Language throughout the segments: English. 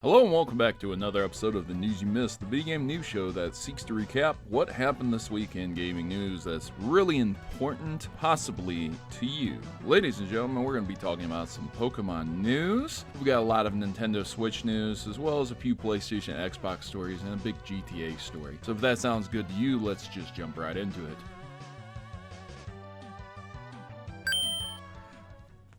Hello and welcome back to another episode of the News You Missed, the video game news show that seeks to recap what happened this week in gaming news that's really important, possibly to you. Ladies and gentlemen, we're going to be talking about some Pokemon news. We got a lot of Nintendo Switch news, as well as a few PlayStation and Xbox stories, and a big GTA story. So if that sounds good to you, let's just jump right into it.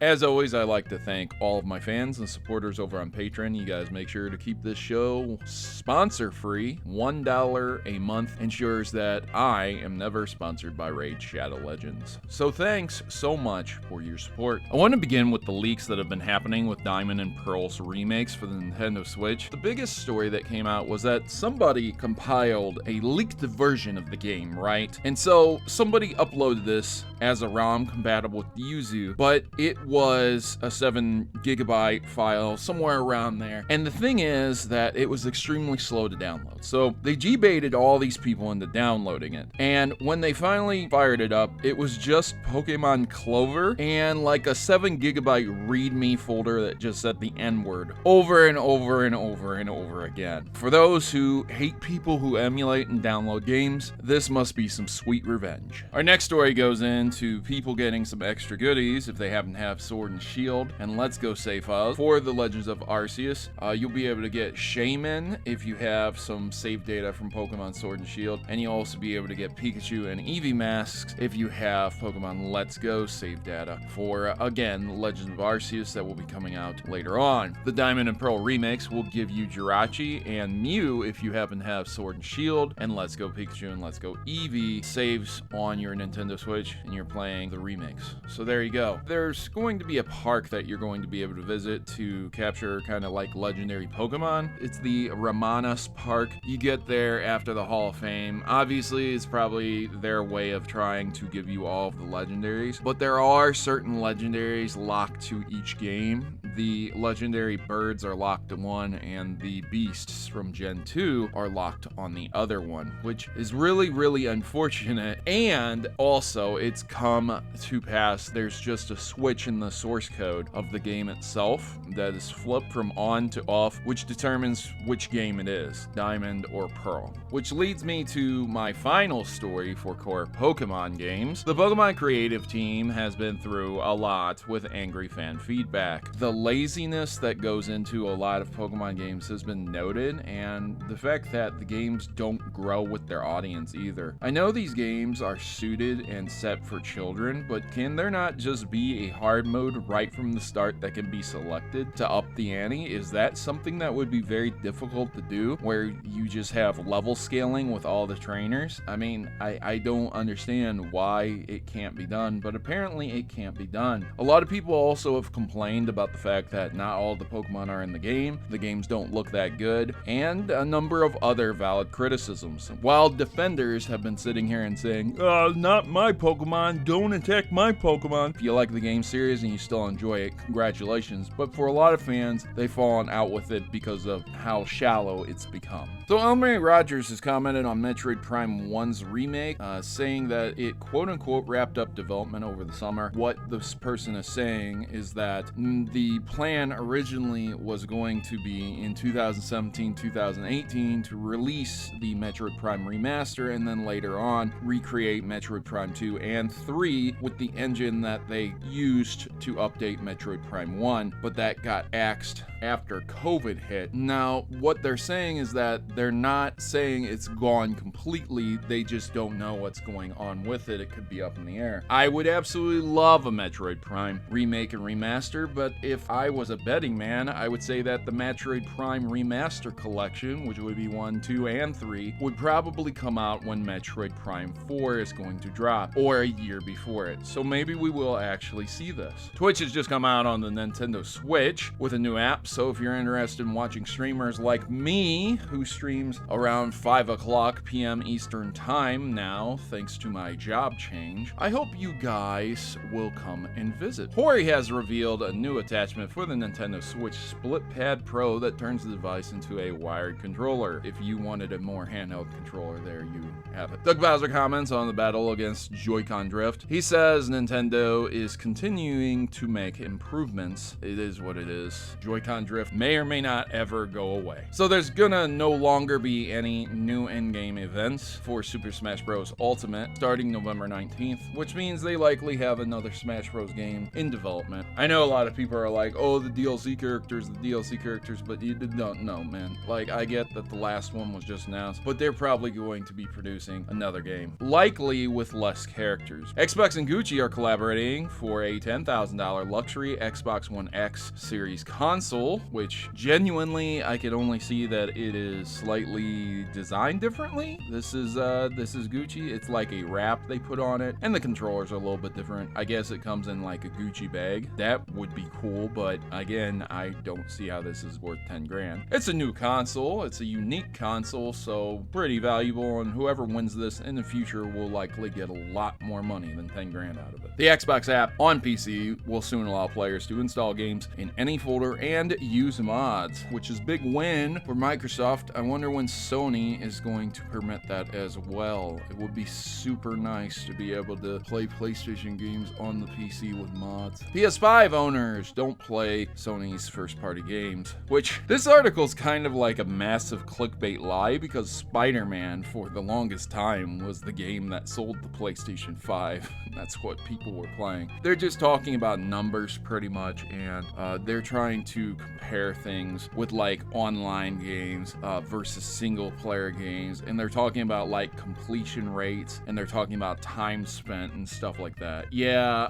As always, I like to thank all of my fans and supporters over on Patreon. You guys make sure to keep this show sponsor-free. $1 a month ensures that I am never sponsored by Raid Shadow Legends. So thanks so much for your support. I want to begin with the leaks that have been happening with Diamond and Pearl's remakes for the Nintendo Switch. The biggest story that came out was that somebody compiled a leaked version of the game, right? And so somebody uploaded this as a ROM compatible with Yuzu, but it was a 7 gigabyte file, somewhere around there. And the thing is that it was extremely slow to download. So they G-baited all these people into downloading it. And when they finally fired it up, it was just Pokemon Clover and like a 7 gigabyte README folder that just said the N-word over and over and over and over again. For those who hate people who emulate and download games, this must be some sweet revenge. Our next story goes into people getting some extra goodies if they happen to have Sword and Shield and Let's Go save files for the Legends of Arceus. You'll be able to get Shaman if you have some save data from Pokemon Sword and Shield, and you'll also be able to get Pikachu and Eevee masks if you have Pokemon Let's Go save data for, again, the Legends of Arceus that will be coming out later on. The Diamond and Pearl remakes will give you Jirachi and Mew if you happen to have Sword and Shield, and Let's Go Pikachu and Let's Go Eevee saves on your Nintendo Switch and you're playing the remakes. So there you go. There's going to be a park that you're going to be able to visit to capture kind of like legendary Pokemon. It's the Ramanas Park. You get there after the Hall of Fame. Obviously, it's probably their way of trying to give you all of the legendaries, but there are certain legendaries locked to each game. The legendary birds are locked to one, and the beasts from Gen 2 are locked on the other one, which is really, really unfortunate. And also, it's come to pass, there's just a switch in the source code of the game itself that is flipped from on to off, which determines which game it is, Diamond or Pearl. Which leads me to my final story for core Pokemon games. The Pokemon creative team has been through a lot with angry fan feedback. The laziness that goes into a lot of Pokemon games has been noted, and the fact that the games don't grow with their audience either. I know these games are suited and set for children, but can there not just be a hard mode right from the start that can be selected to up the ante? Is that something that would be very difficult to do, where you just have level scaling with all the trainers? I mean, I don't understand why it can't be done, but apparently it can't be done. A lot of people also have complained about the fact that not all the Pokemon are in the games don't look that good, and a number of other valid criticisms. While defenders have been sitting here and saying, not my Pokemon, don't attack my Pokemon. If you like the game series and you still enjoy it, congratulations. But for a lot of fans, they've fallen out with it because of how shallow it's become. So Elmer Rogers has commented on Metroid Prime 1's remake, saying that it quote-unquote wrapped up development over the summer. What this person is saying is that the plan originally was going to be in 2017-2018 to release the Metroid Prime remaster, and then later on recreate Metroid Prime 2 and 3 with the engine that they used to update Metroid Prime 1, but that got axed after COVID hit. Now, what they're saying is that they're not saying it's gone completely, they just don't know what's going on with it. It could be up in the air. I would absolutely love a Metroid Prime remake and remaster, but if I was a betting man, I would say that the Metroid Prime Remaster Collection, which would be 1, 2, and 3, would probably come out when Metroid Prime 4 is going to drop, or a year before it. So maybe we will actually see this. Twitch has just come out on the Nintendo Switch with a new app, so if you're interested in watching streamers like me, who streams around 5 o'clock p.m. Eastern Time now, thanks to my job change, I hope you guys will come and visit. Hori has revealed a new attachment attachment for the Nintendo Switch Split Pad Pro that turns the device into a wired controller. If you wanted a more handheld controller, there you have it. Doug Bowser comments on the battle against Joy-Con drift. He says Nintendo is continuing to make improvements. It is what it is. Joy-Con drift may or may not ever go away. So there's gonna no longer be any new in-game events for Super Smash Bros. Ultimate starting November 19th, which means they likely have another Smash Bros. Game in development. I know a lot of people are like, oh, the DLC characters, but you don't know, man. Like, I get that the last one was just announced, but they're probably going to be producing another game, likely with less characters. Xbox and Gucci are collaborating for a $10,000 luxury Xbox One X series console, which genuinely I could only see that it is slightly designed differently. This is Gucci. It's like a wrap they put on it, and the controllers are a little bit different. I guess it comes in like a Gucci bag. That would be cool, but again, I don't see how this is worth 10 grand. It's a new console. It's a unique console, so pretty valuable, and whoever wins this in the future will likely get a lot more money than 10 grand out of it. The Xbox app on PC will soon allow players to install games in any folder and use mods, which is a big win for Microsoft. I wonder when Sony is going to permit that as well. It would be super nice to be able to play PlayStation games on the PC with mods. PS5 owners don't play Sony's first-party games, which this article's kind of like a massive clickbait lie because Spider-Man for the longest time was the game that sold the PlayStation 5. That's what people were playing. They're just talking about numbers pretty much, and they're trying to compare things with like online games versus single-player games, and they're talking about like completion rates, and they're talking about time spent and stuff like that. Yeah,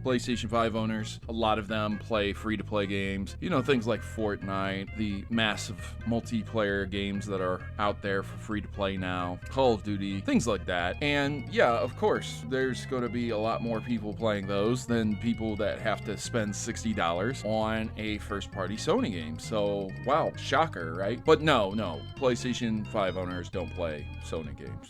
PlayStation 5 owners, a lot of them play free-to-play games. You know, things like Fortnite, the massive multiplayer games that are out there for free-to-play now, Call of Duty, things like that. And yeah, of course, there's going to be a lot more people playing those than people that have to spend $60 on a first-party Sony game. So, wow, shocker, right? But no, PlayStation 5 owners don't play Sony games.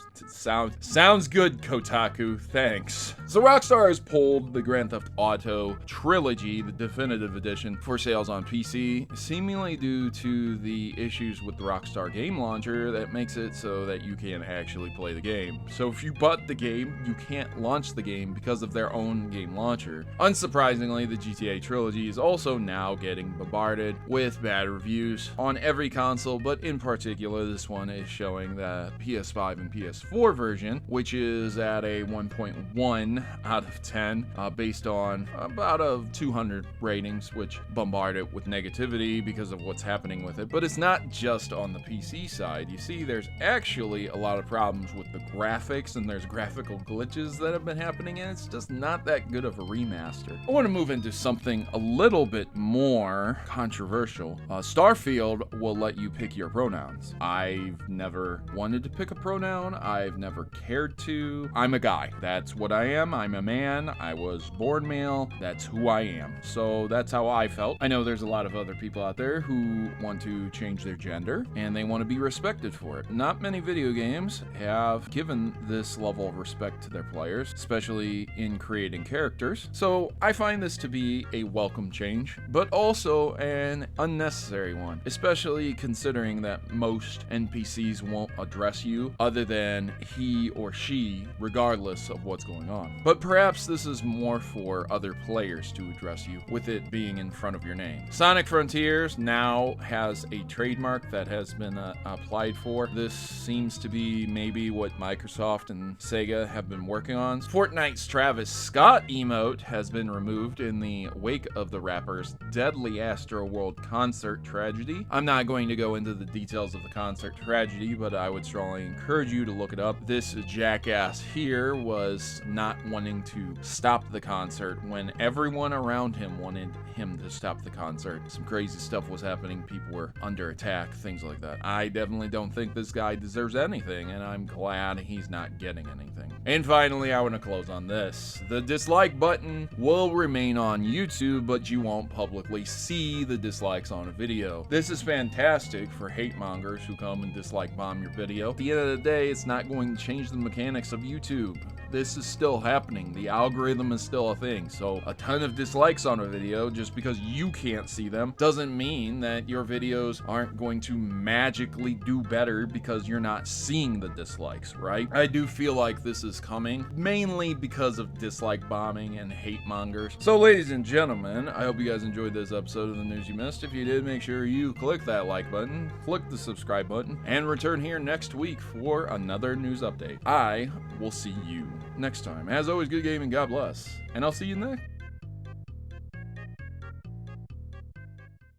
Sounds good, Kotaku. Thanks. So Rockstar has pulled the Grand Theft Auto Trilogy, the definitive edition, for sales on PC, seemingly due to the issues with the Rockstar game launcher that makes it so that you can't actually play the game. So if you bought the game, you can't launch the game because of their own game launcher. Unsurprisingly, the GTA Trilogy is also now getting bombarded with bad reviews on every console, but in particular, this one is showing the PS5 and PS4 version, which is at a 1.1 out of 10, based on about 200 ratings, which bombard it with negativity because of what's happening with it. But it's not just on the PC side. You see, there's actually a lot of problems with the graphics, and there's graphical glitches that have been happening, and it's just not that good of a remaster. I want to move into something a little bit more controversial. Starfield will let you pick your pronouns. I've never wanted to pick a pronoun. I've never cared to. I'm a guy. That's what I am. I'm a man. I was born male. That's who I am. So that's how I felt. I know there's a lot of other people out there who want to change their gender, and they want to be respected for it. Not many video games have given this level of respect to their players, especially in creating characters. So I find this to be a welcome change, but also an unnecessary one, especially considering that most NPCs won't address you other than he or she, regardless of what's going on. But perhaps this is more for other players to address you, with it being in front of your name. Sonic Frontiers now has a trademark that has been applied for. This seems to be maybe what Microsoft and Sega have been working on. Fortnite's Travis Scott emote has been removed in the wake of the rapper's Deadly Astroworld concert tragedy. I'm not going to go into the details of the concert tragedy, but I would strongly encourage you to look it up. This jackass here was not wanting to stop the concert when everyone around him wanted him to stop the concert. Some crazy stuff was happening. People were under attack, things like that. I definitely don't think this guy deserves anything, and I'm glad he's not getting anything. And finally, I want to close on this. The dislike button will remain on YouTube, but you won't publicly see the dislikes on a video. This is fantastic for hate mongers who come and dislike bomb your video. At the end of the day, it's not going to change the mechanics of YouTube. this is still happening. The algorithm is still a thing. So a ton of dislikes on a video just because you can't see them doesn't mean that your videos aren't going to magically do better because you're not seeing the dislikes, right? I do feel like this is coming, mainly because of dislike bombing and hate mongers. So ladies and gentlemen, I hope you guys enjoyed this episode of the news you missed. If you did, make sure you click that like button, click the subscribe button, and return here next week for another news update. I will see you next time. As always, good gaming, God bless, and I'll see you next.